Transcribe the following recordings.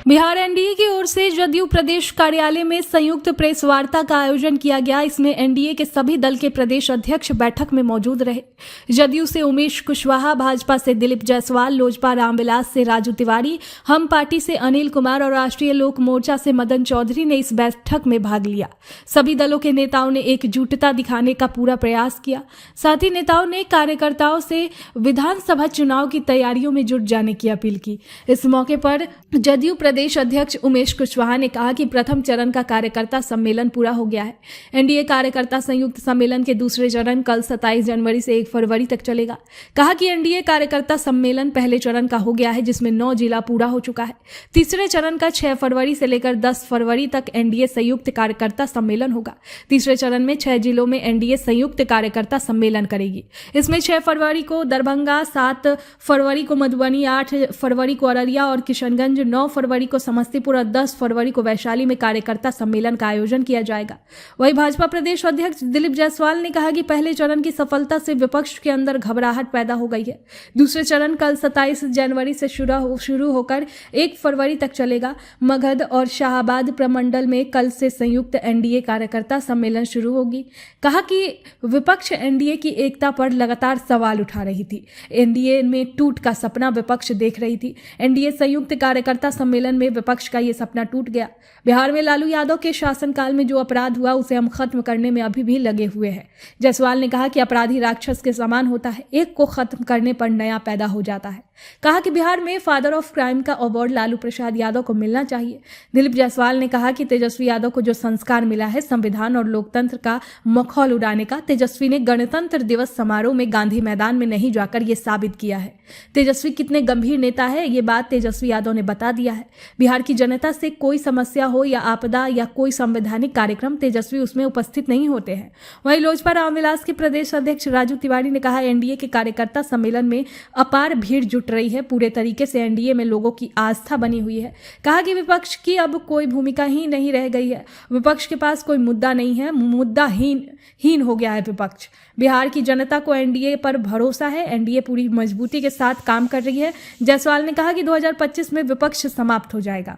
Bihar NDA की ओर से जदयू प्रदेश कार्यालय में संयुक्त प्रेस वार्ता का आयोजन किया गया। इसमें एनडीए के सभी दल के प्रदेश अध्यक्ष बैठक में मौजूद रहे। जदयू से उमेश कुशवाहा, भाजपा से दिलीप जायसवाल, लोजपा रामविलास से राजू तिवारी, हम पार्टी से अनिल कुमार और राष्ट्रीय लोक मोर्चा से मदन चौधरी ने इस बैठक में भाग लिया। सभी दलों के नेताओं ने एकजुटता दिखाने का पूरा प्रयास किया। साथ ही नेताओं ने कार्यकर्ताओं से विधानसभा चुनाव की तैयारियों में जुट जाने की अपील की। इस मौके पर जदयू प्रदेश अध्यक्ष उमेश कुशवाहा ने कहा कि प्रथम चरण का कार्यकर्ता सम्मेलन पूरा हो गया है। एनडीए कार्यकर्ता संयुक्त सम्मेलन के दूसरे चरण कल 27 जनवरी से 1 फरवरी तक चलेगा। कहा कि एनडीए कार्यकर्ता सम्मेलन पहले चरण का हो गया है, जिसमें 9 जिला पूरा हो चुका है। तीसरे चरण का 6 फरवरी से लेकर 10 फरवरी तक एनडीए संयुक्त कार्यकर्ता सम्मेलन होगा। तीसरे चरण में 6 जिलों में एनडीए संयुक्त कार्यकर्ता सम्मेलन करेगी। इसमें 6 फरवरी को दरभंगा, 7 फरवरी को मधुबनी, 8 फरवरी को अररिया और किशनगंज, 9 फरवरी को समस्तीपुर और 10 फरवरी को वैशाली में कार्यकर्ता सम्मेलन का आयोजन किया जाएगा। वहीं भाजपा प्रदेश अध्यक्ष दिलीप जायसवाल ने कहा कि पहले चरण की सफलता से विपक्ष के अंदर घबराहट पैदा हो गई है। दूसरे चरण कल 27 जनवरी से शुरू होकर 1 फरवरी तक चलेगा। मगध और शाहाबाद प्रमंडल में कल से संयुक्त एनडीए कार्यकर्ता सम्मेलन शुरू होगी। कहा कि विपक्ष एनडीए की एकता पर लगातार सवाल उठा रही थी। एनडीए में टूट का सपना विपक्ष देख रही थी। एनडीए संयुक्त कार्यकर्ता सम्मेलन में विपक्ष का ये सपना टूट गया। बिहार में लालू यादव के शासनकाल में जो अपराध हुआ उसे हम खत्म करने में अभी भी लगे हुए हैं। जायसवाल ने कहा कि अपराधी राक्षस के समान होता है, एक को खत्म करने पर नया पैदा हो जाता है। कहा कि बिहार में फादर ऑफ क्राइम का अवार्ड लालू प्रसाद यादव को मिलना चाहिए। दिलीप जायसवाल ने कहा कि तेजस्वी यादव को जो संस्कार मिला है संविधान और लोकतंत्र का मखौल उड़ाने का, तेजस्वी ने गणतंत्र दिवस समारोह में गांधी मैदान में नहीं जाकर ये साबित किया है। तेजस्वी कितने गंभीर नेता है ये बात तेजस्वी यादव ने बता दिया है। बिहार की जनता से कोई समस्या हो या आपदा या कोई संवैधानिक कार्यक्रम, तेजस्वी उसमें उपस्थित नहीं होते हैं। वहीं लोजपा रामविलास के प्रदेश अध्यक्ष राजू तिवारी ने कहा एनडीए के कार्यकर्ता सम्मेलन में अपार भीड़ जुट रही है। पूरे तरीके से एनडीए में लोगों की आस्था बनी हुई है। कहा कि विपक्ष की अब कोई भूमिका ही नहीं रह गई है। विपक्ष के पास कोई मुद्दा नहीं है, मुद्दा हीन हो गया है विपक्ष। बिहार की जनता को एनडीए पर भरोसा है। एनडीए पूरी मजबूती के साथ काम कर रही है। जायसवाल ने कहा कि 2025 में विपक्ष समाप्त हो जाएगा।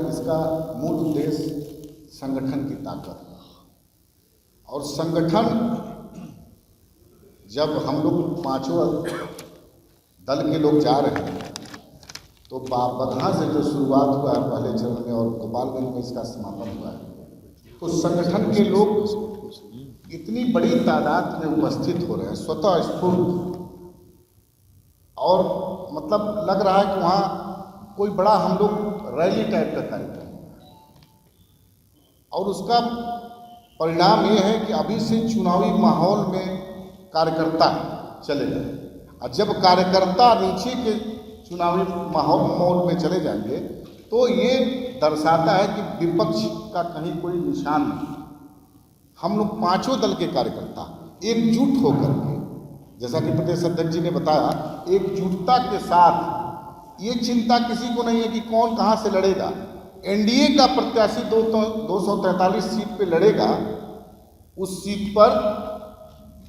इसका मूल उद्देश्य संगठन की ताकत और संगठन, जब हम लोग पांचों दल के लोग जा रहे हैं तो बगहा से जो शुरुआत हुआ है पहले चरण में और गोपालगंज में इसका समापन हुआ है, तो संगठन के लोग इतनी बड़ी तादाद में उपस्थित हो रहे हैं, स्वतः स्फूर्त, और मतलब लग रहा है कि वहाँ कोई बड़ा हम लोग रैली टाइप का कार्यक्रम, और उसका परिणाम ये है कि अभी से चुनावी माहौल में कार्यकर्ता चले जाए, और जब कार्यकर्ता नीचे के चुनावी माहौल में चले जाएंगे तो ये दर्शाता है कि विपक्ष का कहीं कोई निशान नहीं। हम लोग पांचों दल के कार्यकर्ता एकजुट होकर के, जैसा कि प्रदेश अध्यक्ष जी ने बताया, एकजुटता के साथ, ये चिंता किसी को नहीं है कि कौन कहाँ से लड़ेगा। एनडीए का प्रत्याशी 243 सीट पे लड़ेगा, उस सीट पर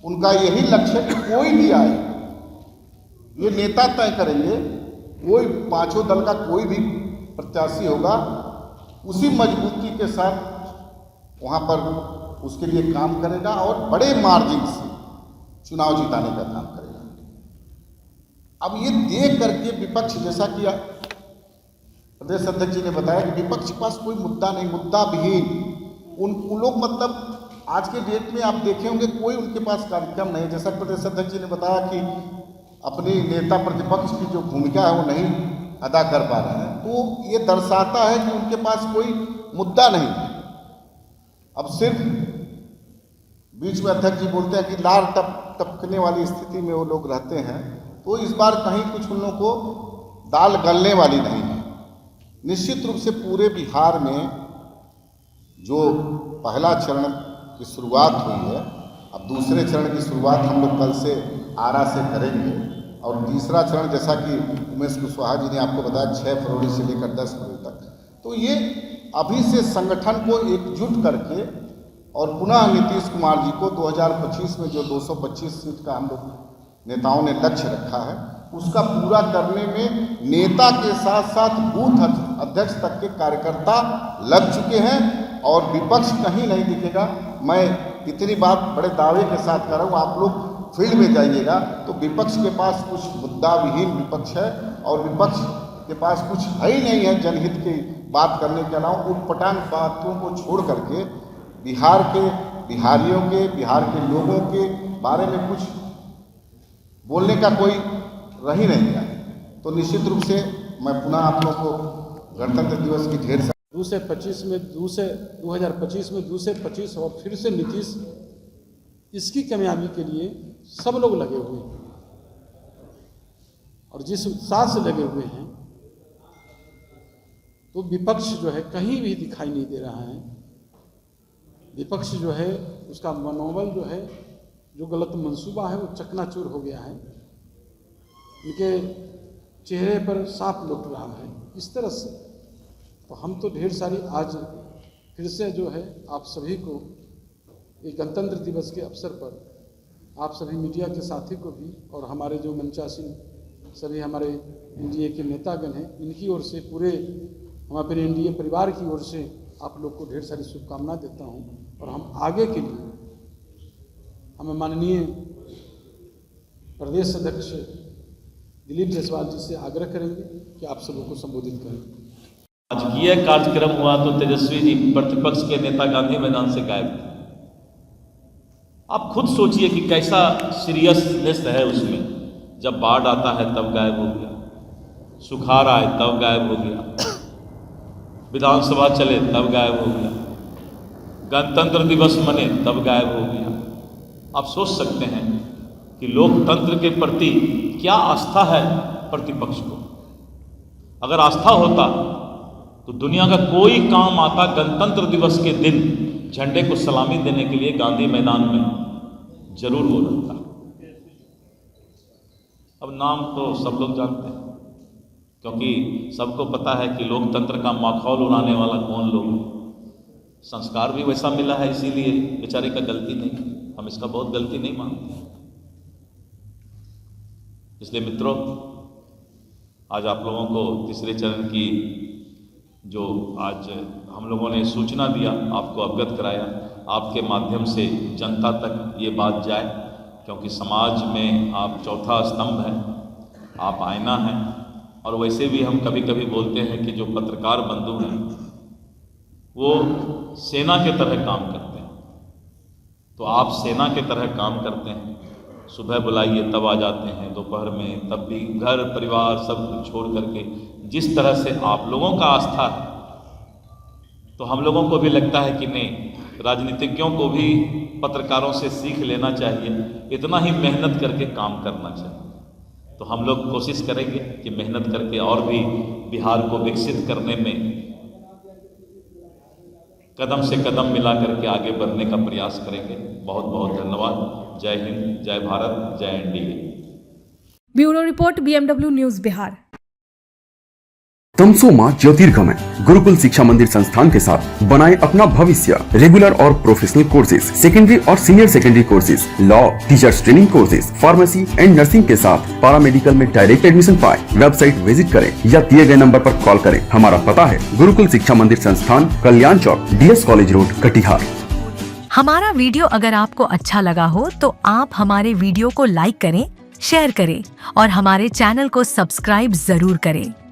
उनका यही लक्ष्य कि कोई भी आए, ये नेता तय करेंगे, कोई पांचों दल का कोई भी प्रत्याशी होगा उसी मजबूती के साथ वहाँ पर उसके लिए काम करेगा और बड़े मार्जिन से चुनाव जिताने का काम करेगा। अब ये देख करके विपक्ष, जैसा कि प्रदेश अध्यक्ष जी ने बताया कि विपक्ष के पास कोई मुद्दा नहीं, मुद्दा विहीन उन लोग, मतलब आज के डेट में आप देखे होंगे कोई उनके पास कार्यक्रम नहीं। जैसा प्रदेश अध्यक्ष जी ने बताया कि अपनी नेता प्रतिपक्ष की जो भूमिका है वो नहीं अदा कर पा रहे हैं, तो ये दर्शाता है कि उनके पास कोई मुद्दा नहीं है। अब सिर्फ बीच में अध्यक्ष जी बोलते हैं कि लार टपकने वाली स्थिति में वो लोग रहते हैं, तो इस बार कहीं कुछ उन लोगों को दाल गलने वाली नहीं है। निश्चित रूप से पूरे बिहार में जो पहला चरण की शुरुआत हुई है, अब दूसरे चरण की शुरुआत हम लोग कल से आरा से करेंगे। और तीसरा चरण जैसा कि उमेश कुशवाहा जी ने आपको बताया 6 फरवरी से लेकर 10 फरवरी तक। तो ये अभी से संगठन को एकजुट करके और पुनः नीतीश कुमार जी को 2025 में जो 225 सीट का हम लोग नेताओं ने लक्ष्य रखा है उसका पूरा करने में नेता के साथ साथ बूथ अध्यक्ष तक के कार्यकर्ता लग चुके हैं और विपक्ष कहीं नहीं दिखेगा। मैं इतनी बात बड़े दावे के साथ कर रहा हूँ, आप लोग फील्ड में जाइएगा तो विपक्ष के पास कुछ मुद्दा विहीन विपक्ष है और विपक्ष के पास कुछ है ही नहीं है जनहित की बात करने के अलावा उटपटांग बातों को छोड़ करके बिहार के बिहारियों के बिहार के लोगों के बारे में कुछ बोलने का कोई रह ही नहीं गया। तो निश्चित रूप से मैं पुनः आप लोगों को गणतंत्र दिवस की ढेर सारी 2025 में 225 और फिर से नीतीश, इसकी कामयाबी के लिए सब लोग लगे हुए हैं और जिस उत्साह से लगे हुए हैं तो विपक्ष जो है कहीं भी दिखाई नहीं दे रहा है। विपक्ष जो है उसका मनोबल जो है, जो गलत मंसूबा है वो चकनाचूर हो गया है, उनके चेहरे पर साफ लुट रहा है इस तरह से। तो हम तो ढेर सारी आज फिर से जो है आप सभी को एक गणतंत्र दिवस के अवसर पर आप सभी मीडिया के साथी को भी और हमारे जो मंचासीन सभी हमारे एनडीए के नेतागण हैं इनकी ओर से पूरे हम अपने एनडीए परिवार की ओर से आप लोग को ढेर सारी शुभकामनाएं देता हूं। और हम आगे के लिए हमें माननीय प्रदेश अध्यक्ष दिलीप जायसवाल जी से आग्रह करेंगे कि आप सबों को संबोधित करें। राजकीय कार्यक्रम हुआ तो तेजस्वी जी प्रतिपक्ष के नेता गांधी मैदान से गायब थे। आप खुद सोचिए कि कैसा सीरियसनेस है उसमें। जब बाढ़ आता है तब गायब हो गया, सुखाड़ आए तब गायब हो गया, विधानसभा चले तब गायब हो गया, गणतंत्र दिवस मने तब गायब हो गया। आप सोच सकते हैं कि लोकतंत्र के प्रति क्या आस्था है प्रतिपक्ष को। अगर आस्था होता तो दुनिया का कोई काम आता गणतंत्र दिवस के दिन झंडे को सलामी देने के लिए गांधी मैदान में जरूर वो रहता। अब नाम तो सब लोग जानते हैं क्योंकि सबको पता है कि लोकतंत्र का माखौल उड़ाने वाला कौन लोग है। संस्कार भी वैसा मिला है, इसीलिए बेचारे का गलती नहीं, हम इसका बहुत गलती नहीं मानते। इसलिए मित्रों, आज आप लोगों को तीसरे चरण की जो आज हम लोगों ने सूचना दिया, आपको अवगत कराया, आपके माध्यम से जनता तक ये बात जाए क्योंकि समाज में आप चौथा स्तंभ हैं, आप आईना हैं। और वैसे भी हम कभी कभी बोलते हैं कि जो पत्रकार बंधु हैं वो सेना के तरह काम करते हैं। तो आप सेना के तरह काम करते हैं, सुबह बुलाइए तब आ जाते हैं, दोपहर में तब भी घर परिवार सब कुछ छोड़ करके। जिस तरह से आप लोगों का आस्था है तो हम लोगों को भी लगता है कि नहीं, राजनीतिज्ञों को भी पत्रकारों से सीख लेना चाहिए, इतना ही मेहनत करके काम करना चाहिए। तो हम लोग कोशिश करेंगे कि मेहनत करके और भी बिहार को विकसित करने में कदम से कदम मिला करके आगे बढ़ने का प्रयास करेंगे। बहुत बहुत धन्यवाद। जय हिंद, जय भारत, जय NDA. Bureau report BMW news Bihar. तमसोमा ज्योतिर्गमय गुरुकुल शिक्षा मंदिर संस्थान के साथ बनाए अपना भविष्य। रेगुलर और प्रोफेशनल कोर्सेज, सेकेंडरी और senior secondary courses, law, teachers training courses, pharmacy and nursing के साथ पैरामेडिकल में डायरेक्ट एडमिशन पाए। वेबसाइट विजिट करें या दिए गए नंबर पर कॉल करें। हमारा पता है गुरुकुल शिक्षा मंदिर संस्थान, कल्याण चौक, DS कॉलेज रोड, कटिहार। हमारा वीडियो अगर आपको अच्छा लगा हो तो आप हमारे वीडियो को लाइक करें, शेयर करें और हमारे चैनल को सब्सक्राइब जरूर करें।